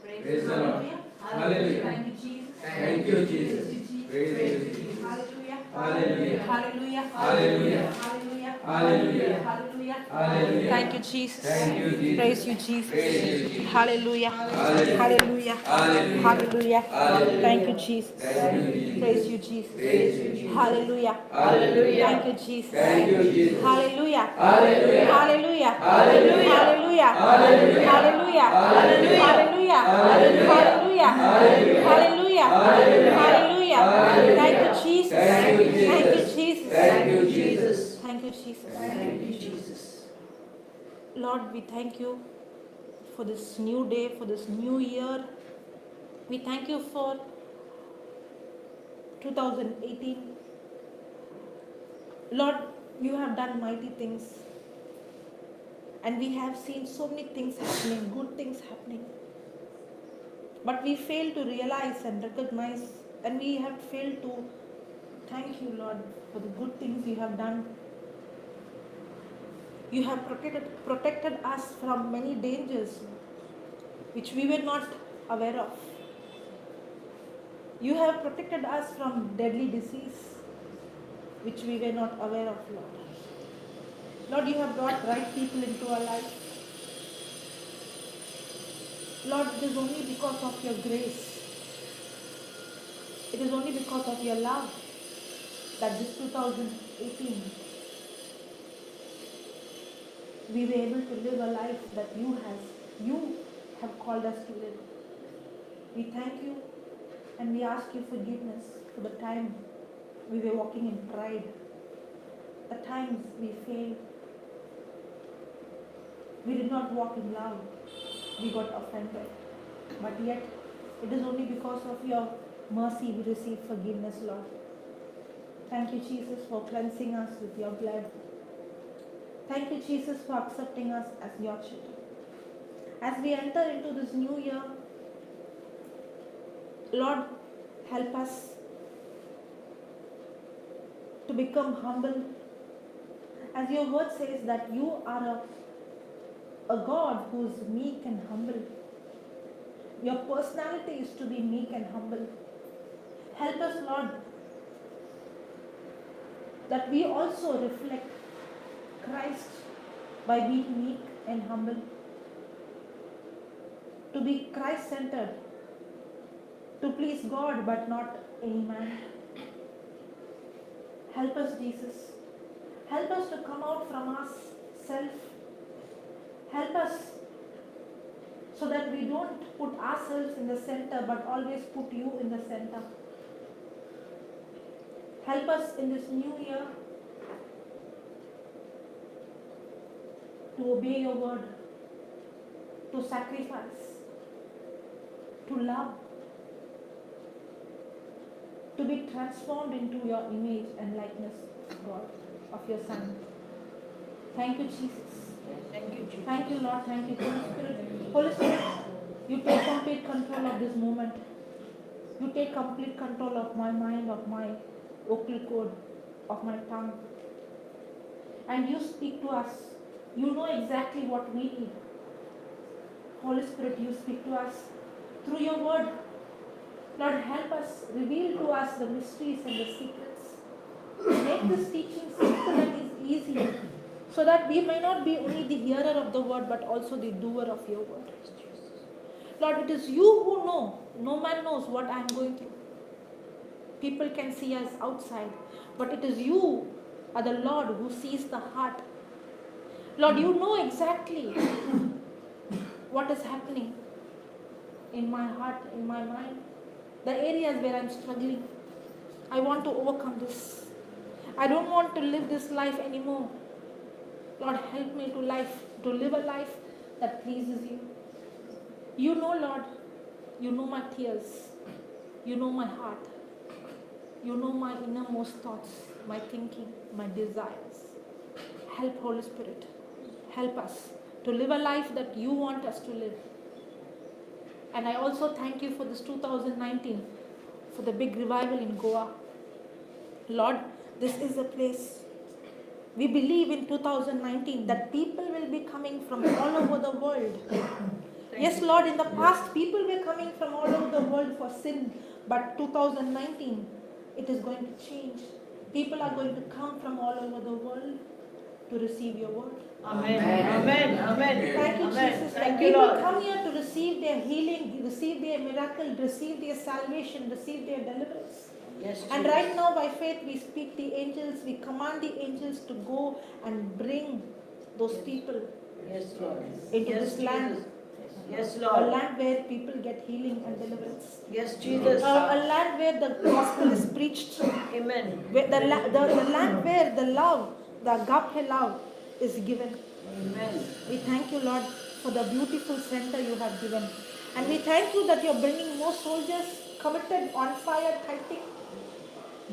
Praise the Lord. Hallelujah. Thank you, Jesus. Thank you, Jesus. Praise you, Jesus. Hallelujah. Hallelujah. Hallelujah. Hallelujah. Hallelujah. Hallelujah. Hallelujah. Hallelujah. Thank you, Jesus. Thank you, Jesus. Praise you, Jesus. Praise you, Jesus. Hallelujah. Hallelujah. Hallelujah. Hallelujah. Hallelujah. Hallelujah. Thank you, Jesus. Thank you, Jesus. Praise you, Jesus. Praise you, Jesus. Hallelujah. Hallelujah. Thank you, Jesus. Thank you, Jesus. Hallelujah. Hallelujah. Hallelujah. Hallelujah. Hallelujah. Hallelujah. Hallelujah. Hallelujah. Hallelujah. Hallelujah. Hallelujah. Hallelujah. Hallelujah. Hallelujah. Thank you, Jesus. Thank you, Thank you, Jesus. Jesus. Thank you, Jesus. Thank you, Jesus. Thank you, Jesus. Lord, we thank you for this new day, for this new year. We thank you for 2018. Lord, you have done mighty things. And we have seen so many things happening, good things happening. But we fail to realize and recognize, and we have failed to thank you, Lord, for the good things you have done. You have protected us from many dangers which we were not aware of. You have protected us from deadly disease which we were not aware of, Lord. Lord, you have brought right people into our life. Lord, it is only because of your grace. It is only because of your love that this 2018 we were able to live a life that you have called us to live. We thank you and we ask you forgiveness for the time we were walking in pride, the times we failed, we did not walk in love, we got offended. But yet, it is only because of your mercy we receive forgiveness, Lord. Thank you, Jesus, for cleansing us with your blood. Thank you, Jesus, for accepting us as your children. As we enter into this new year, Lord, help us to become humble. As your word says that you are a God who is meek and humble. Your personality is to be meek and humble. Help us, Lord, that we also reflect Christ by being meek and humble. To be Christ-centered. To please God but not any man. Help us, Jesus. Help us to come out from ourselves. Help us so that we don't put ourselves in the center but always put you in the center. Help us in this new year to obey your word, to sacrifice, to love, to be transformed into your image and likeness, God, of your Son. Thank you, Jesus. Thank you, Jesus. Thank you, Lord. Thank you, Holy Spirit. Holy Spirit, you take complete control of this moment. You take complete control of my mind, of my vocal cord, of my tongue. And you speak to us. You know exactly what we need. Holy Spirit, you speak to us through your word. Lord, help us, reveal to us the mysteries and the secrets. Make this teaching simple and easy, so that we may not be only the hearer of the word, but also the doer of your word. Lord, it is you who know. No man knows what I am going through. People can see us outside, but it is you, are the Lord, who sees the heart. Lord, you know exactly what is happening in my heart, in my mind, the areas where I am struggling. I want to overcome this. I don't want to live this life anymore. Lord, help me to live a life that pleases you. You know, Lord, you know my tears. You know my heart. You know my innermost thoughts, my thinking, my desires. Help, Holy Spirit. Help us to live a life that you want us to live. And I also thank you for this 2019, for the big revival in Goa. Lord, this is a place. We believe in 2019 that people will be coming from all over the world Yes, Lord, in the past, people were coming from all over the world for sin, but 2019, it is going to change. People are going to come from all over the world to receive your word. Amen. Amen. Amen. Thank you, Amen. Jesus. Thank That you, people Lord. come here to receive their healing, receive their miracle, receive their salvation, receive their deliverance. Yes, And Jesus. right now, by faith, we speak the angels, we command the angels to go and bring those people Yes, Lord. into Yes, this land. Jesus. Yes, A Lord. land where people get healing and deliverance. Yes, Jesus. A land where the gospel is preached. Amen. Where the land where the love, the agape love is given. Amen. We thank you, Lord, for the beautiful center you have given. And we thank you that you're bringing more soldiers committed, on fire, fighting,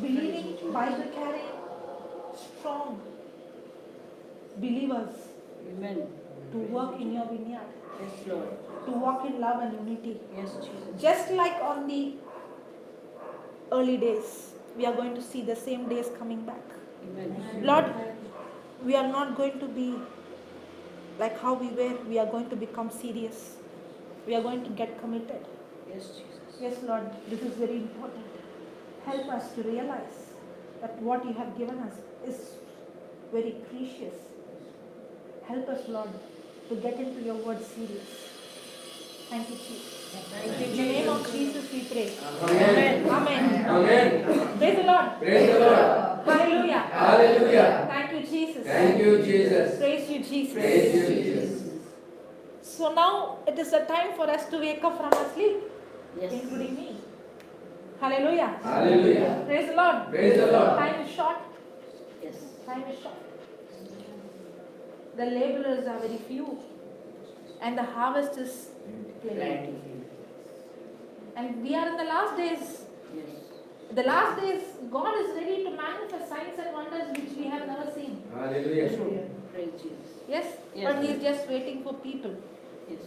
believing, Bible carrying, strong believers Amen. to work in your vineyard, Yes, Lord. to walk in love and unity. Yes, Jesus. Just like on the early days, we are going to see the same days coming back. Amen. Lord, we are not going to be like how we were. We are going to become serious. We are going to get committed. Yes, Jesus. Yes, Lord, this is very important. Help us to realize that what you have given us is very precious. Help us, Lord, to get into your word serious. Thank you, Jesus. Thank you, In the name of Jesus. Jesus, we pray. Amen. Amen. Amen. Praise the Lord. Praise the Lord. Hallelujah. Hallelujah. Thank you, Jesus. Thank you, Jesus. Praise you, Jesus. Praise you, Jesus. So now it is the time for us to wake up from our sleep, Yes. including me. Hallelujah. Hallelujah. Praise the Lord. Praise the Lord. Time is short. Yes. Time is short. The laborers are very few, and the harvest is plenty. And we are in the last days. Yes. The last days, God is ready to manifest signs and wonders which we have never seen. Hallelujah. Praise Jesus. Yes? Yes. But He is just waiting for people. Yes.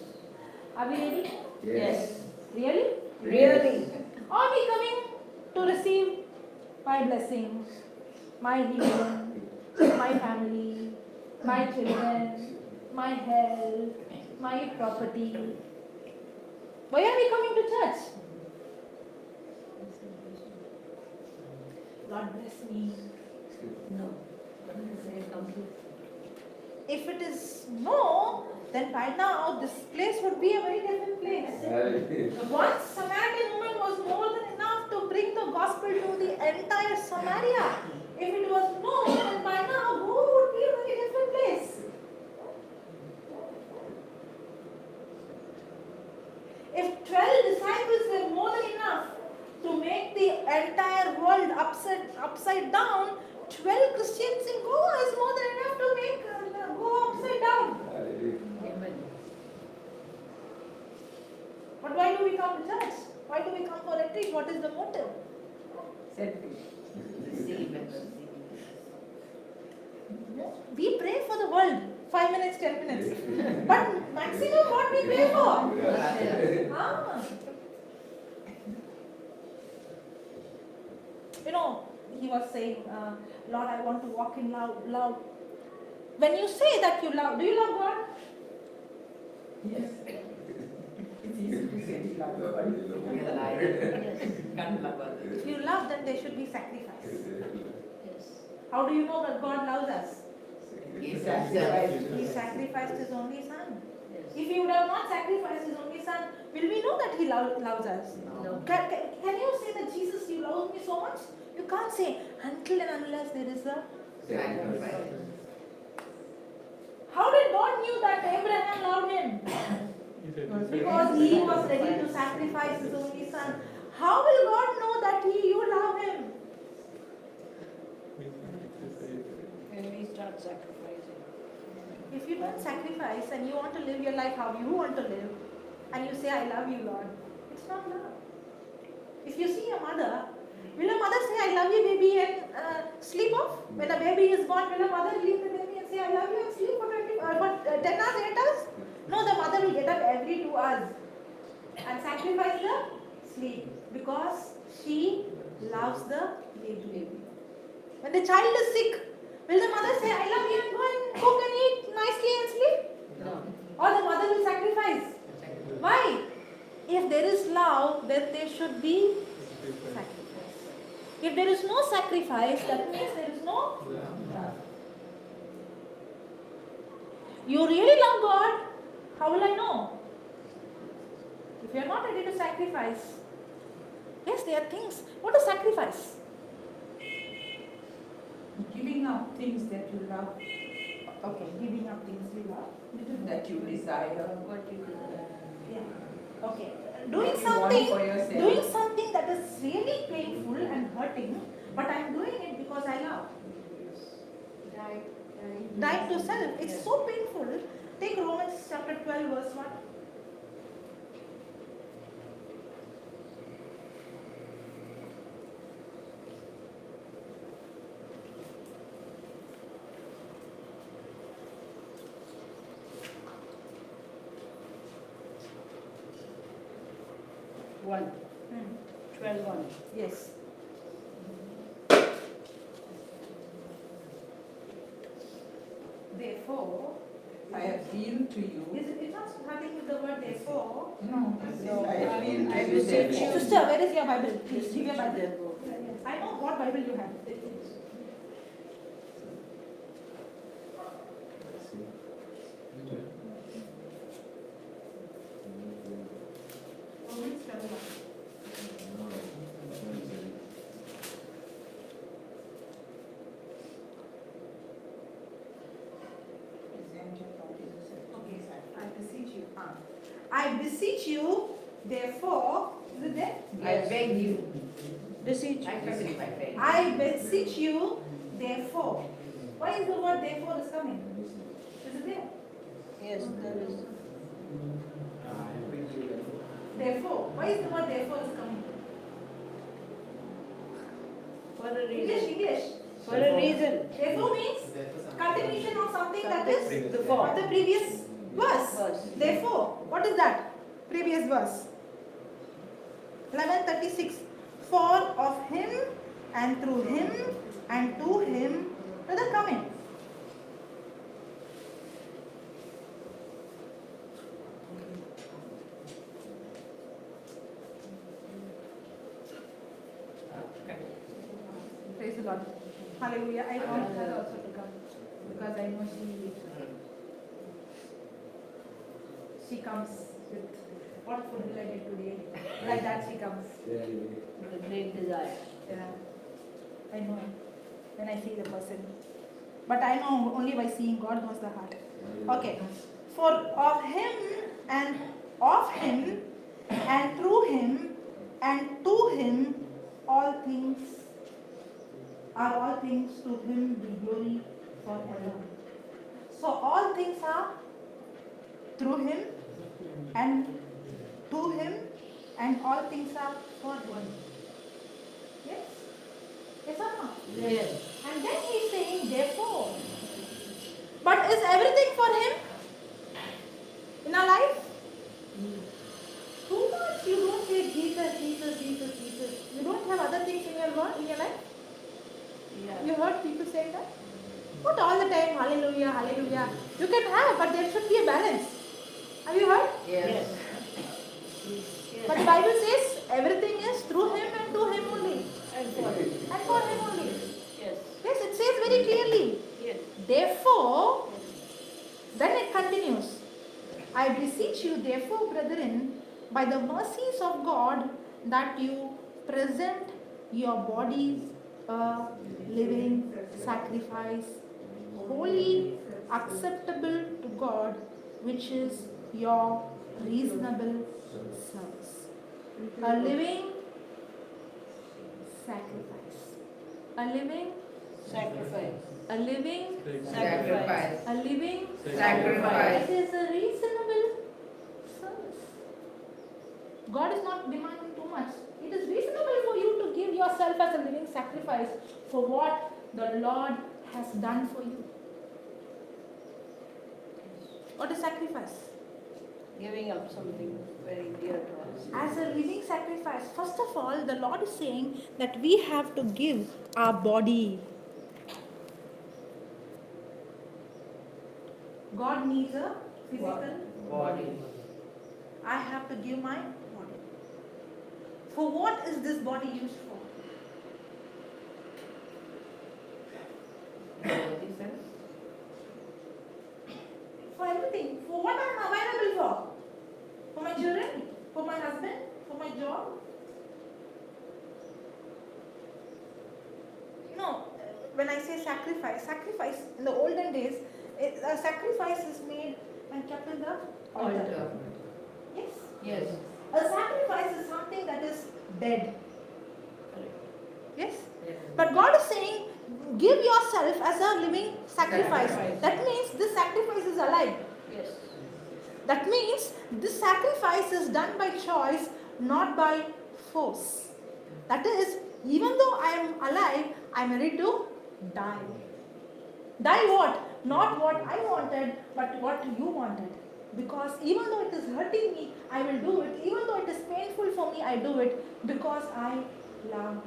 Are we ready? Yes. Really? Really? Are we coming to receive my blessings, my healing, my family, my children, my health, my property? Why are we coming to church? Lord bless me. No. If it is no, then by now this place would be a very different place. Hallelujah. One Samaritan woman was more than enough to bring the gospel to the entire Samaria. If it was no, then by now Goa would be a very different place. If 12 disciples were more than enough to make the entire world upside down, 12 Christians in Goa is more than enough to make Goa upside down. Hallelujah. Amen. But why do we come to church? Why do we come for retreat? What is the motive? We pray for the world 5 minutes, 10 minutes. But maximum what we pray for? Ah. You know, he was saying, Lord, I want to walk in love. When you say that you love, do you love God? Yes. It's easy to say we love God. Can't love others. If you love, then there should be sacrifice. Yes. How do you know that God loves us? He sacrificed. He sacrificed His only Son. Yes. If He would have not sacrificed His only Son, will we know that He loves us? No. Can you say that Jesus, you love me so much? You can't say until and unless there is a. Sacrifice. How did God knew that Abraham loved him? Because he was ready to sacrifice his only son. How will God know that you love him? When we start sacrificing. If you don't sacrifice and you want to live your life how you want to live, and you say, I love you, Lord, it's not love. If you see a mother, will a mother say, I love you, baby, and sleep off? When a baby is born, will a mother leave the baby and say, I love you, and sleep for 10 hours, 8 hours? No, the mother will get up every 2 hours and sacrifice the sleep because she loves the baby. When the child is sick, will the mother say, I love you, and go and cook and eat nicely and sleep? No. Or the mother will sacrifice? Why? If there is love, then there should be sacrifice. If there is no sacrifice, that means there is no love. You really love God? How will I know? If you are not ready to sacrifice, yes, there are things. What is sacrifice? Giving up things that you love. Okay, giving up things you love. That you desire. What you do. Yeah. Okay. What Doing you want something, for yourself. doing something that is really painful and hurting, but I am doing it because I love. Dying to self. It's so painful. Take Romans chapter 12, verse 1. One. 12:1. Yes. Therefore, I appeal to you. it's not starting with the word therefore. No, No, I appeal I to will you. say therefore. Sister, where is your Bible? Please give your Bible. Therefore. I know what Bible you have. Romans 12:1. Okay, I beseech you. I beseech you, therefore, is it there? I beg you. Beseech. I beg. I beseech you, therefore. Why is the word therefore is coming? Is it there? Yes, there is. Therefore. Why is the word therefore is coming? For a English, reason. English. For a reason. Therefore means continuation of something that is Before. of the previous verse. Verse. Therefore, what is that? Previous verse. 11:36. For of him and through him and to him. Brother, come in. Praise the Lord. Hallelujah. I want her also to come because I know she comes with what food will I get today? Like that she comes. With a great desire. Yeah. I know when I see the person. But I know only by seeing God knows the heart. Okay. For of him and through him and to him all things to him be glory forever. So all things are through him and to him and all things are for him. Yes? Yes or no? Yes. And then he is saying therefore. But is everything for him in our life? Too much you don't say Jesus, Jesus, Jesus, Jesus. You don't have other things in your world, in your life? Yeah. You heard people say that? Not all the time, hallelujah, hallelujah. You can have, but there should be a balance. Have you heard? Yes. But Bible says everything is through him and to him only. And for it. And for him only. Yes. Yes, it says very clearly. Yes. Therefore, then it continues. I beseech you, therefore, brethren, by the mercies of God, that you present your bodies a living sacrifice, holy, acceptable to God, which is your reasonable service. A living sacrifice. A living, Sacrifice. a living, Sacrifice. a living Sacrifice. It is a reasonable service. God is not demanding too much. It is reasonable for you to give yourself as a living sacrifice for what the Lord has done for you. What is sacrifice? Giving up something very dear to us. As a living sacrifice, first of all, the Lord is saying that we have to give our body. God needs a physical Body. I have to give my body. For what is this body used for? He says, For everything. For what I am available for? For my children? For my husband? For my job? When I say sacrifice in the olden days, a sacrifice is made and kept in the altar. altar. Yes. Yes. A sacrifice is something that is dead. Correct. Yes. Yes. But God is saying, give yourself as a living sacrifice. Sacrifice. That means this sacrifice is alive. Yes. That means this sacrifice is done by choice, not by force. That is, even though I am alive, I am ready to die. Die what? Not what I wanted, but what you wanted. Because even though it is hurting me, I will do it. Even though it is painful for me, I do it because I love.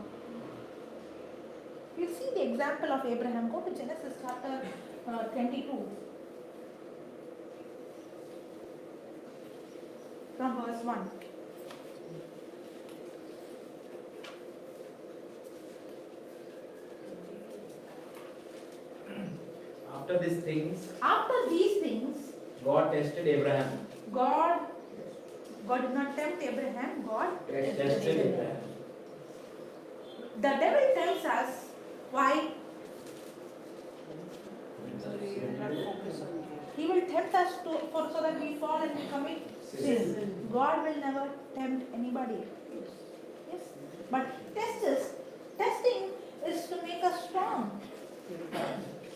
You see the example of Abraham. Go to Genesis chapter 22. From verse 1. After these things, After these things, God tested Abraham. God did not tempt Abraham. God, Tested Abraham. the devil tempts us. Why? So we will not focus on that. He will tempt us so that we fall and we commit sin. God will never tempt anybody. Yes. But testing is to make us strong.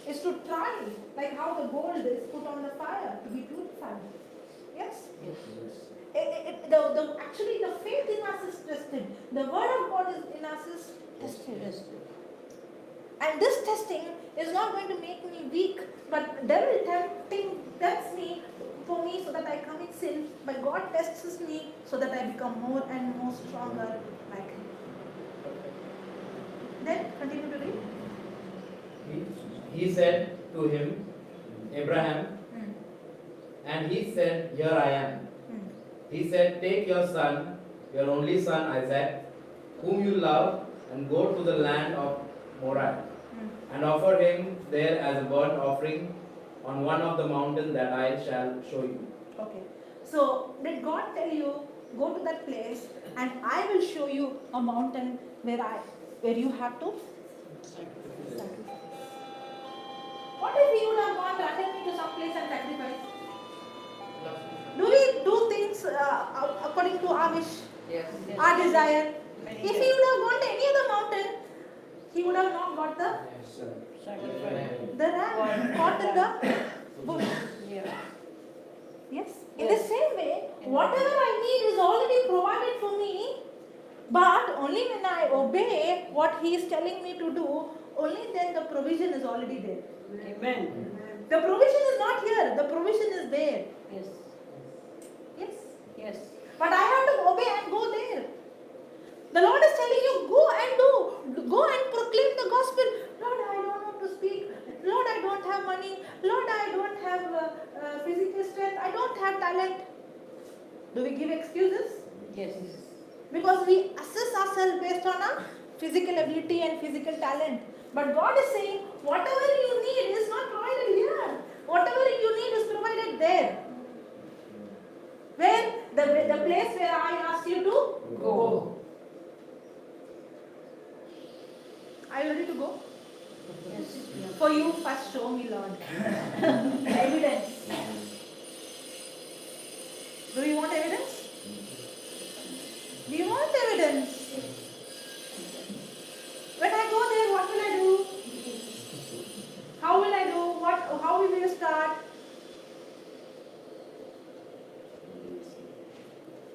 Is to try, like how the gold is put on the fire to be purified. Yes. Yes. Actually, the faith in us is tested. The word of God is in us is tested. And this testing is not going to make me weak, but devil tempts me for me so that I commit sin. But God tests me so that I become more and more stronger like Him. Then continue to read. He said to him, Abraham, and he said, Here I am. He said, Take your son, your only son Isaac, whom you love, and go to the land of Moriah, and offer him there as a burnt offering on one of the mountains that I shall show you. Okay. So did God tell you, go to that place and I will show you a mountain where you have to sacrifice? What if he would have gone to attend me to some place and sacrifice? Do we do things according to our wish, Yes. our desire? Many If he times. would have gone to any other mountain, he would have not got the Sacrifice. ram caught in the bush. Yeah. Yes. In the same way, whatever I need is already provided for me, but only when I obey what he is telling me to do, only then the provision is already there. Amen. The provision is not here, the provision is there. Yes. Yes. Yes. But I have to obey and go there. The Lord is telling you, go and do. Go and proclaim the gospel. Lord, I don't know to speak. Lord, I don't have money. Lord, I don't have physical strength. I don't have talent. Do we give excuses? Yes. Because we assess ourselves based on our physical ability and physical talent. But God is saying, whatever you need is not provided here. Whatever you need is provided there. Where? The place where I asked you to Go. Are you ready to go? Yes. For you, first show me, Lord. Evidence. Do you want evidence? Do you want evidence? When I go there, what will I do? How will I do? How will we start?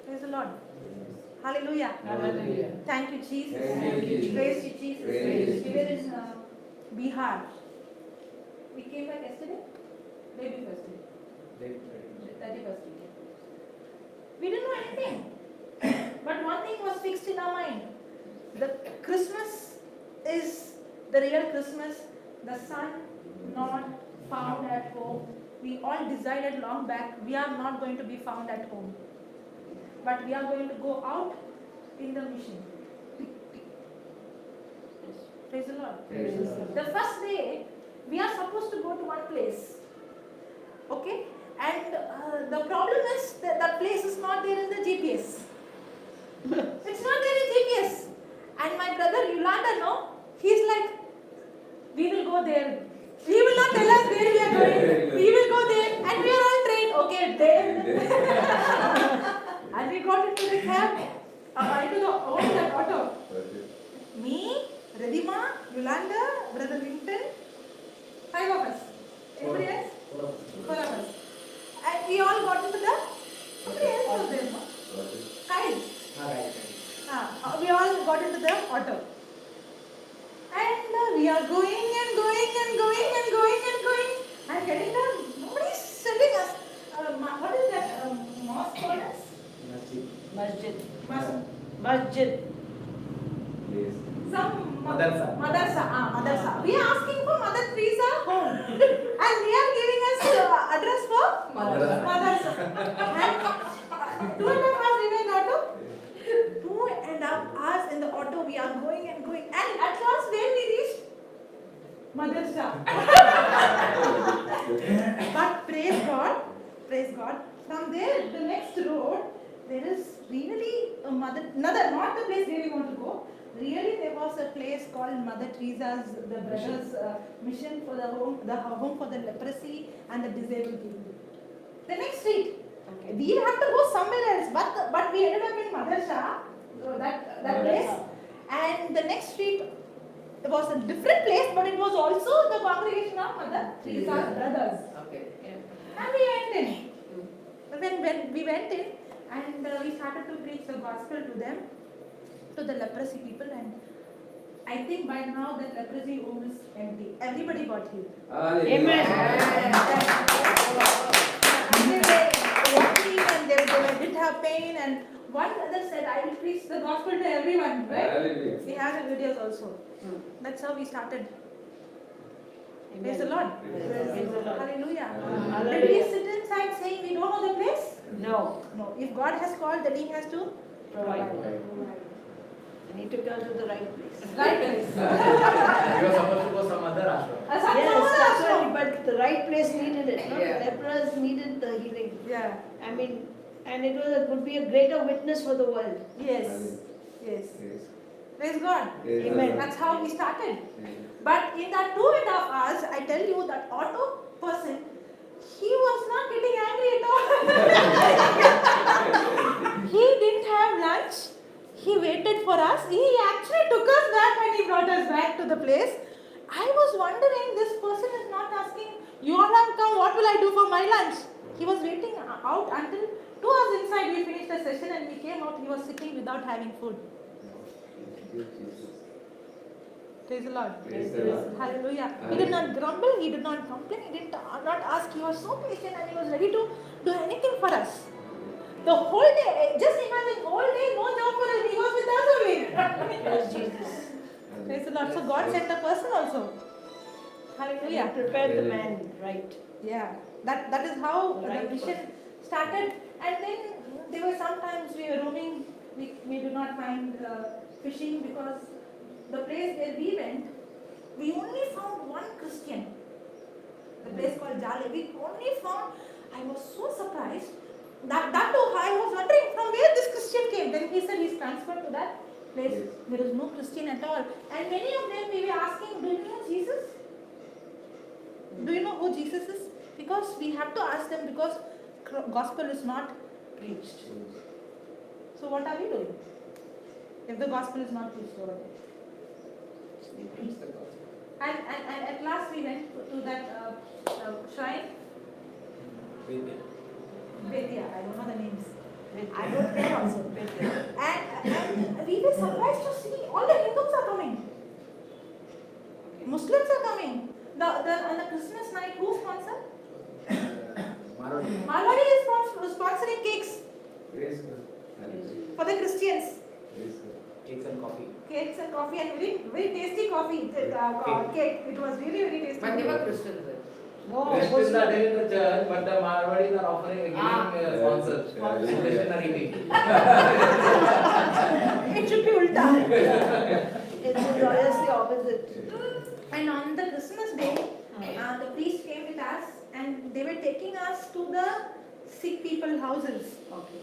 Praise the Lord. Hallelujah. Hallelujah. Thank you, Jesus. Thank you, Jesus. Praise you, Jesus. Praise We were in Bihar. We came back yesterday? Day before yesterday. 31st weekend. We didn't know anything. But one thing was fixed in our mind. The Christmas is the real Christmas. The son not found at home. We all decided long back we are not going to be found at home. but we are going to go out in the mission. Praise the Lord. Praise the Lord. The first day, we are supposed to go to one place. Okay? And the problem is that that place is not there in the GPS. It's not there in GPS. And my brother Yolanda, no, he's like, we will go there. He will not tell us where we are going. We will go there and we are all trained. Okay, there. And we got into the cab, into the auto. Me, Radhima, Yolanda, Brother Linton, 5 of us. Anybody else? 4 of us. And we all got into the, somebody else was there, no? Kyle. Alright. We all got into the auto. And we are going and going and going and going and going. And getting down, nobody is telling us. What is that mosque called as? Masjid. Mas- Masjid. Yes. Some Madrasa. Madrasa. We are asking for Mother Teresa home. And they are giving us address for Madrasa. Madrasa. And 2.5 hours in the auto. 2.5 hours in the auto. We are going and going. And at last, where we reached? Madrasa. But praise God. From there, the next road, there is really a mother, another, not the place where we want to go. Really, there was a place called Mother Teresa's, the brothers' mission for the home for the leprosy and the disabled people. The next street, Okay. we had to go somewhere else, but we ended up in Madrasa, that place. And the next street was a different place, but it was also the congregation of Mother Teresa's brothers. Okay. Yeah. And we went in. When we went in and we started to preach the gospel to them, to the leprosy people, and I think by now that leprosy home is empty. Everybody got healed. Amen. And they were walking and they didn't have pain, and one brother said, I will preach the gospel to everyone, right? Hallelujah. We have the videos also. That's how we started. Amen. Praise the Lord. Praise the Lord. Hallelujah. Hallelujah. Did we sit inside saying we don't know the place? No. No. If God has called, then He has to Provide. I need to go to the right place. right place. You were supposed to go some other ashram. Yes, that's right. But the right place needed it. No? Yeah. Lepers needed the healing. Yeah. I mean, and it would be a greater witness for the world. Yes. Yes. Yes. Praise God. Yes. Amen. That's how we started. Yes. But in that 2.5 hours, I tell you that auto person, he was not getting angry at all. He didn't have lunch. He waited for us. He actually took us back and he brought us back to the place. I was wondering, this person is not asking, you all have come, what will I do for my lunch? He was waiting out until 2 hours inside. We finished the session and we came out. He was sitting without having food. Praise the Lord. Praise the Lord. Hallelujah. He did not grumble, he did not complain, he did not ask. He was so patient and he was ready to do anything for us. The whole day, just imagine, whole day, no job for him. He was with us only. Yes, Jesus. Praise the Lord. So God sent a person also. You Hallelujah. prepared the man right. Yeah. That is how Right the mission started. And then there were sometimes we were roaming. We did not find fishing because the place where we went, we only found one Christian. The place called Jale. We only found, I was so surprised. That too, I was wondering from where this Christian came. Then he said he's transferred to that place. Yes. There is no Christian at all. And many of them we were asking, do you know Jesus? Do you know who Jesus is? Because we have to ask them because gospel is not preached. So what are we doing? If the gospel is not preached over there. We preach the gospel. And at last we went to that shrine. Vedya, I don't know the names. I don't know also. And we were surprised to see all the Hindus are coming. Muslims are coming. On the Christmas night, who sponsored? Marodi. Marwadi is sponsoring cakes Praise God. Hallelujah. for the Christians. Praise God. Cakes and coffee. Cakes and coffee and very, very tasty coffee. Cake. It was really very tasty. But they were Christians. No, Christians are Muslim. there in the church, but the Marwadis are offering giving sponsors. Sponsors. Missionary meeting. It should be ulta. It's the opposite. And on the Christmas day, the priest came with us and they were taking us to the sick people houses. Okay.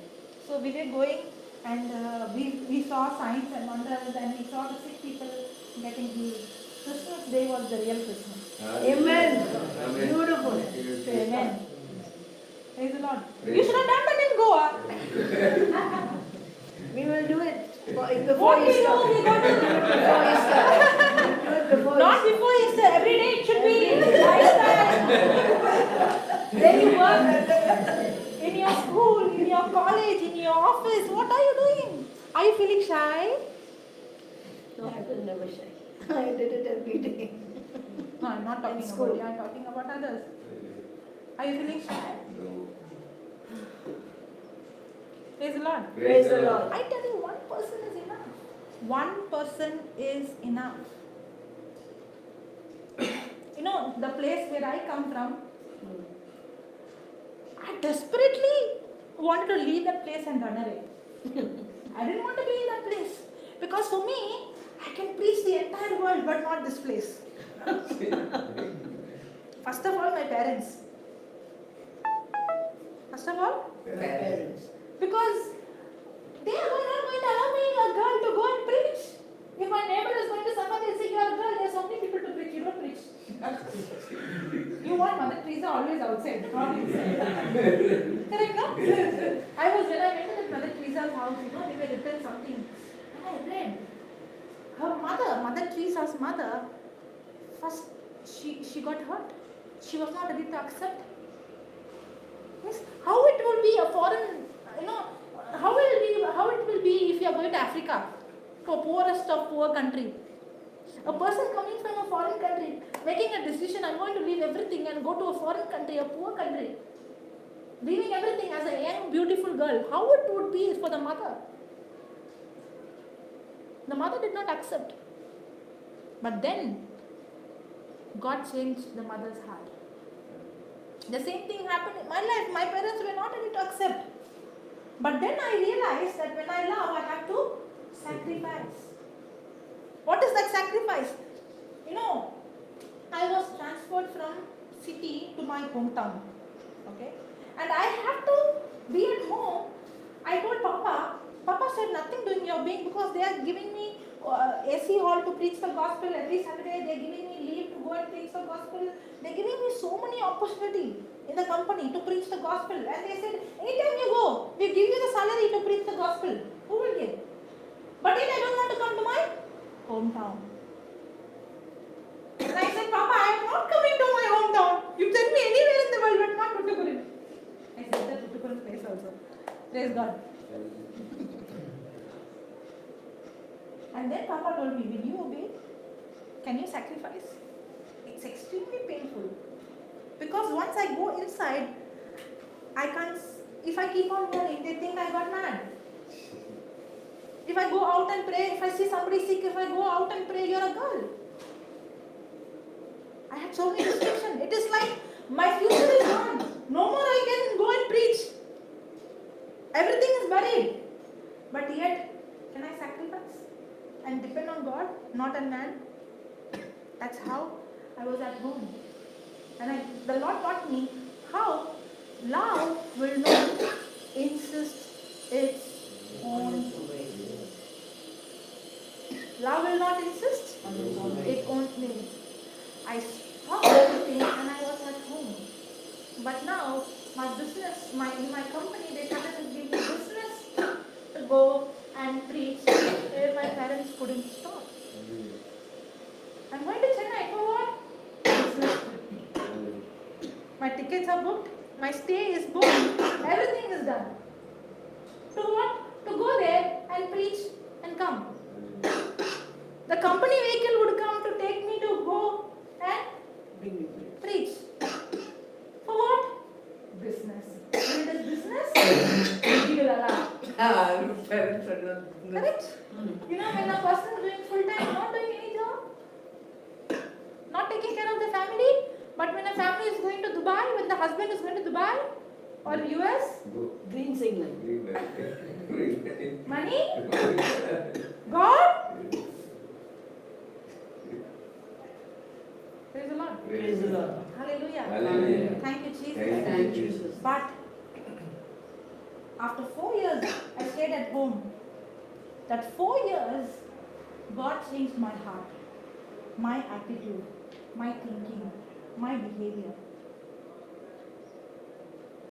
So we were going and we saw signs and wonders and we saw the sick people getting healed. Christmas day was the real Christmas. Amen. Beautiful. Amen. Praise the Lord. Praise You should have done that in Goa. We will do it before What we Easter. do, we got to do it Before Easter. Do it before Not Easter. before Easter. Every day it should be lifestyle. Then you work in your school, in your college, in your office. What are you doing? Are you feeling shy? No, I will never shy. I did it every day. No, I'm not talking In about school. you. I'm talking about others. Are you feeling shy? No. Praise the Lord. Praise the Lord. I tell you, one person is enough. One person is enough. You know, the place where I come from, I desperately wanted to leave that place and run away. I didn't want to be in that place. Because for me, I can preach the entire world, but not this place. First of all, my parents. First of all, Parents. because they are not going to allow me, a girl, to go and preach. If my neighbor is going to somebody and say, you are a girl, there are so many people to preach, you don't preach. You want Mother Teresa always outside, not inside. Correct, no? When I went to that Mother Teresa's house, they were written something. And I read, her mother, Mother Teresa's mother, first she got hurt. She was not ready to accept. Yes, how it will be a foreign, how it will be if you are going to Africa, to a poorest of poor country. A person coming from a foreign country, making a decision, I'm going to leave everything and go to a foreign country, a poor country, leaving everything as a young, beautiful girl. How it would be for the mother? The mother did not accept. But then, God changed the mother's heart. The same thing happened in my life. My parents were not ready to accept. But then I realized that when I love, I have to sacrifice. What is that sacrifice? I was transferred from city to my hometown. Okay? And I have to be at home. I told Papa said nothing doing your being because they are giving me AC hall to preach the gospel every Saturday. They are giving me leave to go and preach the gospel. They are giving me so many opportunity in the company to preach the gospel. And they said, anytime you go, we give you the salary to preach the gospel. Who will give? But then I don't want to come to my hometown. And I said, Papa, I am not coming to my hometown. You send me anywhere in the world, but not Tuticorin. I said that Tuticorin place also. Praise God. And then Papa told me, will you obey? Can you sacrifice? It's extremely painful. Because once I go inside, I can't, if I keep on going, they think I got mad. If I go out and pray, if I see somebody sick, if I go out and pray, you're a girl. I had so many restrictions. It is like my future is gone. No more I can go and preach. Everything is buried. But yet, can I sacrifice and depend on God, not on man? That's how I was at home. And the Lord taught me how love will not insist its own way. Love will not insist its own way. I stopped everything and I was at home. But now, my business, in my company, they started to give me business to go and preach where my parents couldn't stop. I'm going to Chennai for what? Business. My tickets are booked, my stay is booked, everything is done. To what? To go there and preach and come. The company vehicle would come to take me to go and preach. For what? Business. When it is business, he will allow. Parents are not. Correct? When a person is doing full time, not doing any job, not taking care of the family, But when a family is going to Dubai, when the husband is going to Dubai or US, Go. Green signal. Green light. Green light. money, God. Praise the Lord. Praise the Lord. Hallelujah. Hallelujah. Thank you, Jesus. Thank you, Jesus. But after 4 years, I stayed at home. That 4 years, God changed my heart, my attitude, my thinking, my behavior.